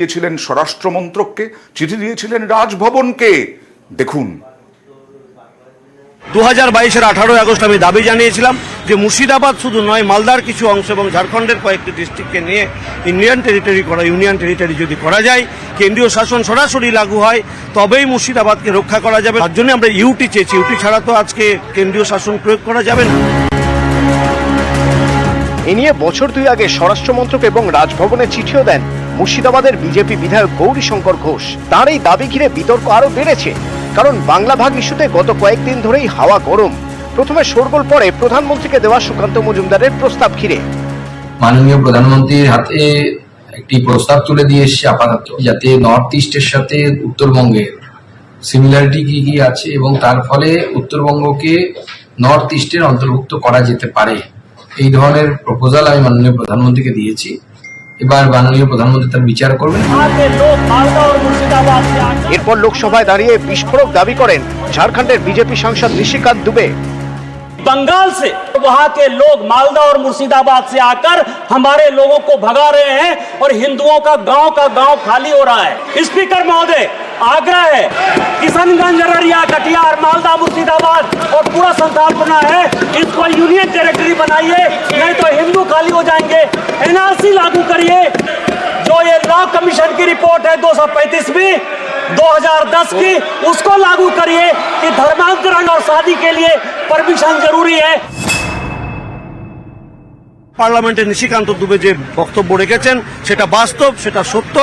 দিয়েছিলেন স্বরাষ্ট্রমন্ত্রককে, চিঠি দিয়েছিলেন রাজভবনকে। দেখুন, 2022-এর 18 আগস্ট আমি দাবি জানিয়েছিলাম যে মুর্শিদাবাদ শুধু নয়, মালদার কিছু অংশ এবং ঝাড়খণ্ডের কয়েকটি ডিস্ট্রিক্টকে নিয়ে ইউনিয়ন টেরিটরি যদি করা যায়, কেন্দ্রীয় শাসন সরাসরি লাগু হয়, তবেই মুর্শিদাবাদকে রক্ষা করা যাবে। তার জন্য আমরা ইউটি চেয়েছি। ইউটি ছাড়া তো আজকে কেন্দ্রীয় শাসন প্রয়োগ করা যাবে না। এ নিয়ে বছর দুই আগে স্বরাষ্ট্রমন্ত্রক এবং রাজভবনে চিঠিও দেন মুর্শিদাবাদের বিজেপি বিধায়ক গৌরীশঙ্কর ঘোষ। তার এই দাবি ঘিরে বিতর্ক আরো বেড়েছে, কারণ বাংলা ভাগ ইস্যুতে গত কয়েকদিন ধরেই হাওয়া গরম। প্রথমে শোরগোল পড়ে প্রধানমন্ত্রীকে দেওয়া সুকান্ত মজুমদারের প্রস্তাব ঘিরে। মাননীয় প্রধানমন্ত্রীর হাতে একটি প্রস্তাব তুলে দিয়ে এসছে আপাতত, যাতে নর্থ ইস্টের সাথে উত্তরবঙ্গের সিমিলারিটি কি কি আছে এবং তার ফলে উত্তরবঙ্গকে নর্থ ইস্টের অন্তর্ভুক্ত করা যেতে পারে, এই ধরনের প্রপোজাল আমি মাননীয় প্রধানমন্ত্রীকে দিয়েছি। এবার মাননীয় প্রধানমন্ত্রী তার বিচার করবেন। এরপর লোকসভায় দাঁড়িয়ে বিস্ফোরক দাবি করেন ঝাড়খণ্ডের বিজেপি সাংসদ ঋষিকান্ত দুবে। बंगाल से वहां के लोग मालदा और मुर्शिदाबाद से आकर हमारे लोगों को भगा रहे हैं और हिंदुओं का गांव खाली हो रहा है। स्पीकर महोदय, आग्रह है, किशनगंज, अररिया, कटिहार, मालदा, मुर्शिदाबाद और पूरा संथालपना है, इसको यूनियन टेरिटरी बनाइए, नहीं तो हिंदू खाली हो जाएंगे। एनआरसी लागू करिए। जो ये लॉ कमीशन की रिपोर्ट है 235वीं 2010 की, उसको लागू करिए कि धर्मांतरण और शादी के लिए परमिशन जरूरी है। পার্লামেন্টে নিশিকান্ত দুবে যে বক্তব্য রেখেছেন সেটা বাস্তব, সেটা সত্য।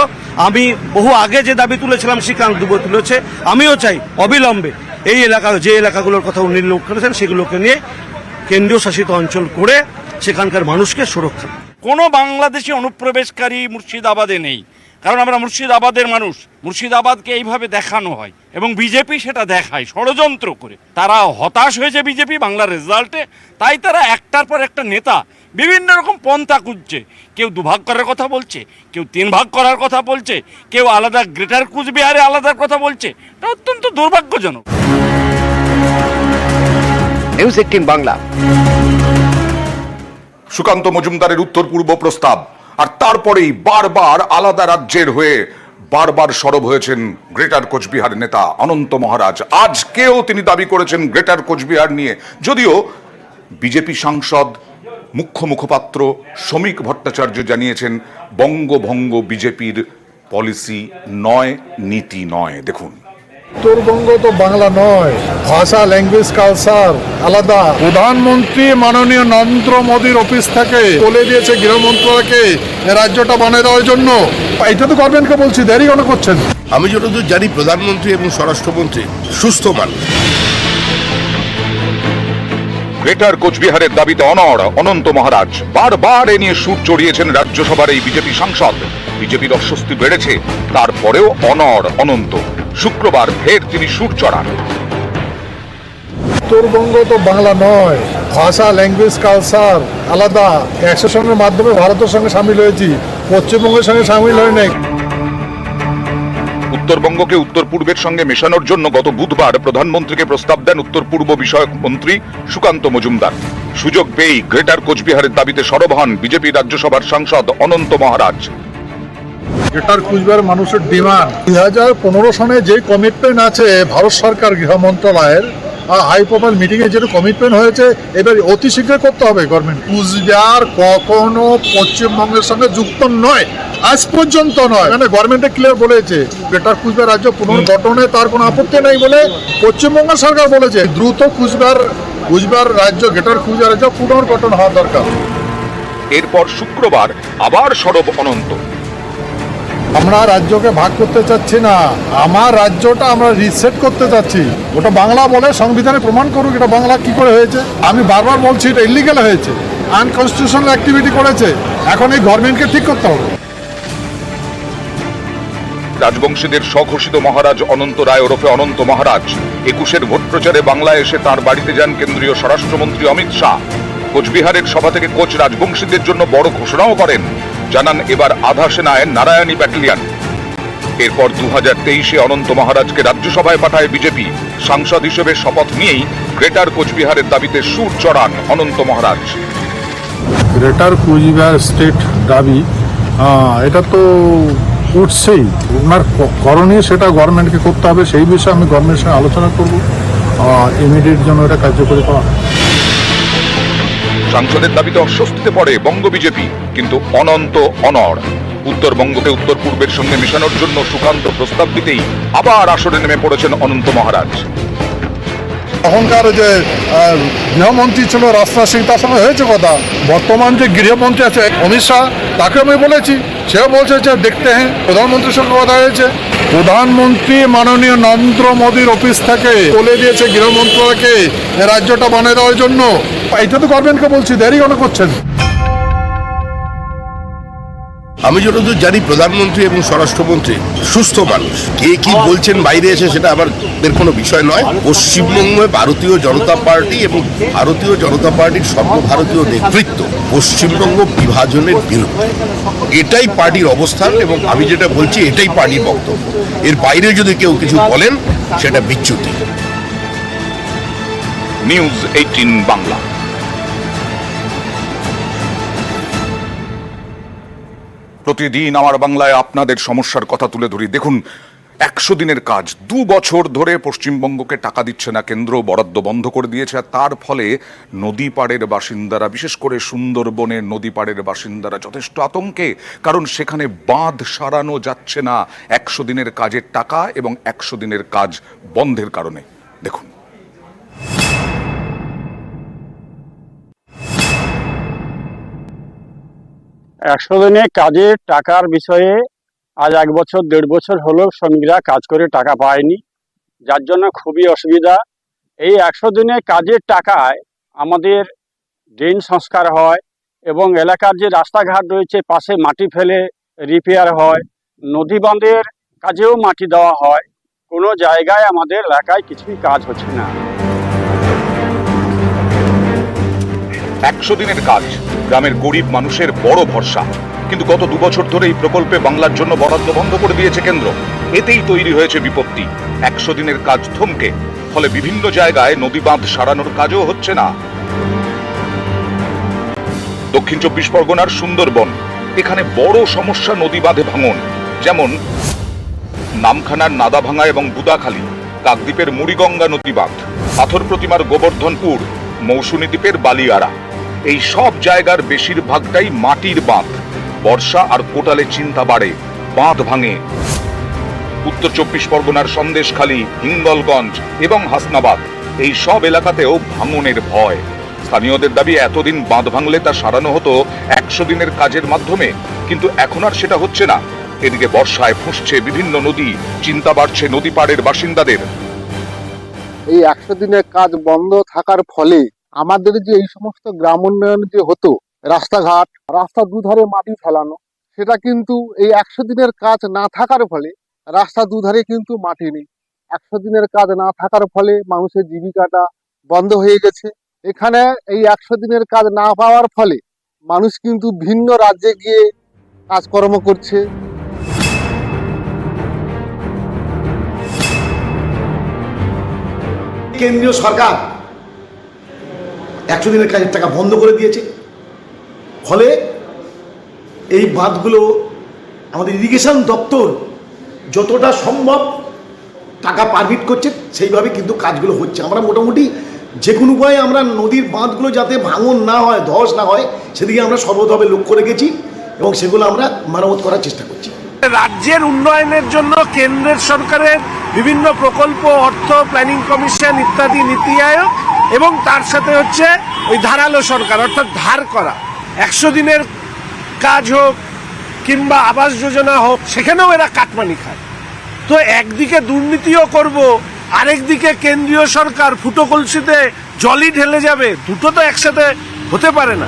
আমি বহু আগে যে দাবি তুলেছিলাম শ্রীকান্ত দুবে তুলেছে। আমিও চাই অবিলম্বে এই এলাকা, যে এলাকাগুলোর কথা উনি উল্লেখ করেছেন, সেগুলোকে নিয়ে কেন্দ্রীয় শাসিত অঞ্চল করে সেখানকার মানুষকে সুরক্ষা। কোনো বাংলাদেশি অনুপ্রবেশকারী মুর্শিদাবাদে নেই, কারণ আমরা মুর্শিদাবাদের মানুষ। মুর্শিদাবাদকে এইভাবে দেখানো হয় এবং বিজেপি সেটা দেখায় ষড়যন্ত্র করে। তারা হতাশ হয়েছে বিজেপি বাংলার রেজাল্টে, তাই তারা একটার পর একটা নেতা বিভিন্ন রকম পন্থা খুঁজছে। কেউ দুভাগ করার কথা বলছে, কেউ 3 ভাগ করার কথা বলছে, কেউ আলাদা গ্রেটার কুচবিহারে আলাদা কথা বলছে। এটা অত্যন্ত দুর্ভাগ্যজনক। নিউজ 18 বাংলা। সুকান্ত মজুমদারের উত্তর পূর্ব প্রস্তাব, আর তারপরেই বারবার আলাদা রাজ্যের হয়ে বারবার সরব হয়েছেন গ্রেটার কোচবিহার নেতা অনন্ত মহারাজ। আজকেও তিনি দাবি করেছেন গ্রেটার কোচবিহার নিয়ে, যদিও বিজেপি সাংসদ মুখ্য মুখপাত্র শ্রমিক ভট্টাচার্য জানিয়েছেন বঙ্গভঙ্গ বিজেপির পলিসি নয়, নীতি নয়। দেখুন, উত্তরবঙ্গ তো বাংলা নয়, ভাষা, ল্যাঙ্গুয়েজ, কালচার আলাদা। প্রধানমন্ত্রী মাননীয় নরেন্দ্র মোদীর অফিস থেকে বলে দিয়েছে গৃহ মন্ত্রণালয়কে রাজ্যটা বানিয়ে দেওয়ার জন্য। এটা তো গভর্নমেন্টকে বলছি, দেরি কেন করছেন? আমি যতদূর জানি প্রধানমন্ত্রী এবং স্বরাষ্ট্রমন্ত্রী সুস্থ মানুষ। গ্রেটার কোচবিহারের দাবিতে অনড় অনন্ত মহারাজ। বারবার এ নিয়ে সুর চড়িয়েছেন রাজ্যসভার এই বিজেপি সাংসদ। বিজেপির অস্বস্তি বেড়েছে, তারপরেও অনড় অনন্ত। শুক্রবার ফের তিনি সুর চড়ান। উত্তরবঙ্গ তো বাংলা নয়, ভাষা, ল্যাঙ্গুয়েজ, কালচার আলাদা। অ্যাসোসিয়েশনের মাধ্যমে ভারতের সঙ্গে সামিল হয়েছি, পশ্চিমবঙ্গের সঙ্গে সামিল হয় নাই। উত্তরবঙ্গকে উত্তর পূর্বের সঙ্গে মেশানোর জন্য গত বুধবার প্রধানমন্ত্রীকে প্রস্তাব দেন উত্তর পূর্ব বিষয়ক মন্ত্রী সুকান্ত মজুমদার। সুযোগ পেয়েই গ্রেটার কোচবিহারের দাবিতে সরব হন বিজেপি রাজ্যসভার সাংসদ অনন্ত মহারাজ। গ্রেটার কুচবিহার মানুষের ডিমান্ড, 2015 সনে যে কমিটমেন্ট আছে ভারত সরকার গৃহ মন্ত্রণালয়ের হাই প্রোফাইল মিটিং এ যেটা কমিটমেন্ট হয়েছে, এবার অতি শীঘ্র করতে হবে গভর্নমেন্ট। কুচবিহার কখনো পশ্চিমবঙ্গের সঙ্গে যুক্ত নয়, আজ পর্যন্ত নয়। মানে গভর্নমেন্টে ক্লিয়ার বলেছে গ্রেটার কুচবিহার রাজ্য পুনর্গঠনে তার কোনো আপত্তি নেই বলে পশ্চিমবঙ্গ সরকার বলেছে। দ্রুত কুচবিহার রাজ্য, গ্রেটার কুচবিহার রাজ্য পুনর্গঠন হওয়া দরকার। এরপর শুক্রবার আবার সরব অনন্ত। আমরা রাজ্যকে ভাগ করতে চাচ্ছি না, আমার রাজ্যটা আমরা রিসেট করতে চাচ্ছি। ওটা বাংলা বলে সংবিধানে প্রমাণ করুক এটা বাংলা কি করে হয়েছে। আমি বারবার বলছি এটা ইলিগাল হয়েছে, আনকনস্টিটিউশনাল অ্যাক্টিভিটি করেছে। এখন এই গভর্নমেন্টকে ঠিক করতে হবে। রাজবংশীদের স্বঘোষিত মহারাজ অনন্ত রায় ওরফে অনন্ত মহারাজ 21-এর ভোট প্রচারে বাংলায় এসে তার বাড়িতে যান কেন্দ্রীয় স্বরাষ্ট্রমন্ত্রী অমিত শাহ। কোচবিহারের সভা থেকে কোচ রাজবংশীদের জন্য বড় ঘোষণাও করেন, জানান এবার আধা সেনায় নারায়ণী ব্যাটালিয়ন। এরপর 2023-এ অনন্ত মহারাজকে রাজ্যসভায় পাঠায় বিজেপি। সাংসদ হিসেবে শপথ নিয়েই গ্রেটার কোচবিহারের দাবিতে সুর চড়ান অনন্ত মহারাজ। গ্রেটার কুচবিহার স্টেট দাবি, এটা তো উঠছেই, ওনার করণীয় সেটা গভর্নমেন্টকে করতে হবে। সেই বিষয়ে আমি গভর্নমেন্টের সঙ্গে আলোচনা করব, ইমিডিয়েট জন্য এটা কার্যকরী করা। সাংসদের দাবিতে অস্বস্তিতে পড়ে বঙ্গ বিজেপি, কিন্তু অনন্ত অনড়। উত্তরবঙ্গকে উত্তর পূর্বের সঙ্গে মেশানোর জন্য সুকান্ত প্রস্তাব দিতেই আবার আসরে নেমে পড়েছেন অনন্ত মহারাজ। তখনকার যে গৃহমন্ত্রী ছিল রাজনাথ সিং, তার সঙ্গে হয়েছে কথা। বর্তমান যে গৃহমন্ত্রী আছে অমিত শাহ, তাকে আমি বলেছি, সেও বলছে যে দেখতে হ্যাঁ। প্রধানমন্ত্রীর সঙ্গে কথা হয়েছে, প্রধানমন্ত্রী মাননীয় নরেন্দ্র মোদীর অফিস থেকে বলে দিয়েছে গৃহ মন্ত্রণালয়কে রাজ্যটা বানিয়ে দেওয়ার জন্য। এটা তো গভর্নমেন্টকে বলছি, দেরি কেন করছেন? আমি যতদূর জানি প্রধানমন্ত্রী এবং স্বরাষ্ট্রমন্ত্রী সুস্থ মানুষ। কে কি বলছেন বাইরে এসে সেটা আবার কোনো বিষয় নয়। পশ্চিমবঙ্গে ভারতীয় জনতা পার্টি এবং ভারতীয় জনতা পার্টির সর্বভারতীয় নেতৃত্ব পশ্চিমবঙ্গ বিভাজনের বিরুদ্ধে, এটাই পার্টির অবস্থান এবং আমি যেটা বলছি এটাই পার্টির বক্তব্য। এর বাইরে যদি কেউ কিছু বলেন সেটা বিচ্যুতি। নিউজ 18 বাংলা। প্রতিদিন আমার বাংলায় আপনাদের সমস্যার কথা তুলে ধরি। দেখুন, 100 দিনের কাজ, 2 বছর ধরে পশ্চিমবঙ্গকে টাকা দিচ্ছে না কেন্দ্র, বরাদ্দ বন্ধ করে দিয়েছে। আর তার ফলে নদী পাড়ের বাসিন্দারা, বিশেষ করে সুন্দরবনের নদী পাড়ের বাসিন্দারা যথেষ্ট আতঙ্কে, কারণ সেখানে বাঁধ সারানো যাচ্ছে না 100 দিনের কাজের টাকা এবং 100 দিনের কাজ বন্ধের কারণে। দেখুন, 100 দিনে কাজের টাকার বিষয়ে আজ 1 বছর 1.5 বছর হলো শ্রমিকরা কাজ করে টাকা পায়নি, যার জন্য খুবই অসুবিধা। এই 100 দিনে কাজের টাকায় আমাদের ড্রেন সংস্কার হয় এবং এলাকার যে রাস্তাঘাট রয়েছে পাশে মাটি ফেলে রিপেয়ার হয়, নদী বাঁধের কাজেও মাটি দেওয়া হয়। কোনো জায়গায় আমাদের এলাকায় কিছুই কাজ হচ্ছে না। 100 দিনের কাজ গ্রামের গরিব মানুষের বড় ভরসা, কিন্তু গত 2 বছর ধরে এই প্রকল্পে বাংলার জন্য বরাদ্দ বন্ধ করে দিয়েছে কেন্দ্র। এতেই তৈরি হয়েছে বিপত্তি। 100 দিনের কাজ থমকে, ফলে বিভিন্ন জায়গায় নদী বাঁধ সারানোর কাজও হচ্ছে না। দক্ষিণ 24 পরগনার সুন্দরবন, এখানে বড় সমস্যা নদী বাঁধে ভাঙন। যেমন নামখানার নাদাভাঙা এবং বুদাখালী, কাকদ্বীপের মুড়িগঙ্গা নদী বাঁধ, পাথর প্রতিমার গোবর্ধনপুর, মৌসুমী দ্বীপের বালিয়াড়া। এই সব জায়গার বেশিরভাগটাই মাটির বাঁধ। বর্ষা আর কোটালে চিন্তা বাড়ে, বাঁধ ভাঙে। উত্তর 24 পরগনার সন্দেশখালী, হিঙ্গলগঞ্জ এবং হাসনাবাদ, এই সব এলাকাতেও ভাঙনের ভয়। স্থানীয়দের দাবি, এতদিন বাঁধ ভাঙলে তা সারানো হতো 100 দিনের কাজের মাধ্যমে, কিন্তু এখন আর সেটা হচ্ছে না। এদিকে বর্ষায় ফুঁসছে বিভিন্ন নদী, চিন্তা বাড়ছে নদী পাড়ের বাসিন্দাদের। এই 100 দিনের কাজ বন্ধ থাকার ফলে আমাদের যে এই সমস্ত গ্রাম উন্নয়ন যে হতো, রাস্তাঘাট, রাস্তা দুধারে মাটি ফেলানো, সেটা কিন্তু এই 100 দিনের কাজ না থাকার ফলে রাস্তা দুধারে কিন্তু মাটি নেই। 100 দিনের কাজ না থাকার ফলে মানুষের জীবিকাটা বন্ধ হয়ে গেছে। এখানে এই 100 দিনের কাজ না পাওয়ার ফলে মানুষ কিন্তু ভিন্ন রাজ্যে গিয়ে কাজকর্ম করছে। কেন্দ্রীয় সরকার 100 দিনের কাজের টাকা বন্ধ করে দিয়েছে, ফলে এই বাঁধগুলো আমাদের ইরিগেশন দপ্তর যতটা সম্ভব টাকা পারমিট করছে সেইভাবে কিন্তু কাজগুলো হচ্ছে। আমরা মোটামুটি যে কোনো উপায়ে আমরা নদীর বাঁধগুলো যাতে ভাঙন না হয়, ধস না হয়, সেদিকে আমরা সর্বতভাবে লক্ষ্য রেখেছি এবং সেগুলো আমরা মেরামত করার চেষ্টা করছি। রাজ্যের উন্নয়নের জন্য কেন্দ্রের সরকারের বিভিন্ন প্রকল্প, অর্থ, প্ল্যানিং কমিশন ইত্যাদি নীতি আয়োগ, এবং তার সাথে হচ্ছে ওই ধারালো সরকার, অর্থাৎ ধার করা। 100 দিনের কাজ হোক কিংবা আবাস যোজনা হোক, সেখানেও এরা কাটমানি খায়। তো একদিকে দুর্নীতিও করব, আরেকদিকে কেন্দ্রীয় সরকার ফুটো কলসিতে জলই ঢেলে যাবে, দুটো তো একসাথে হতে পারে না।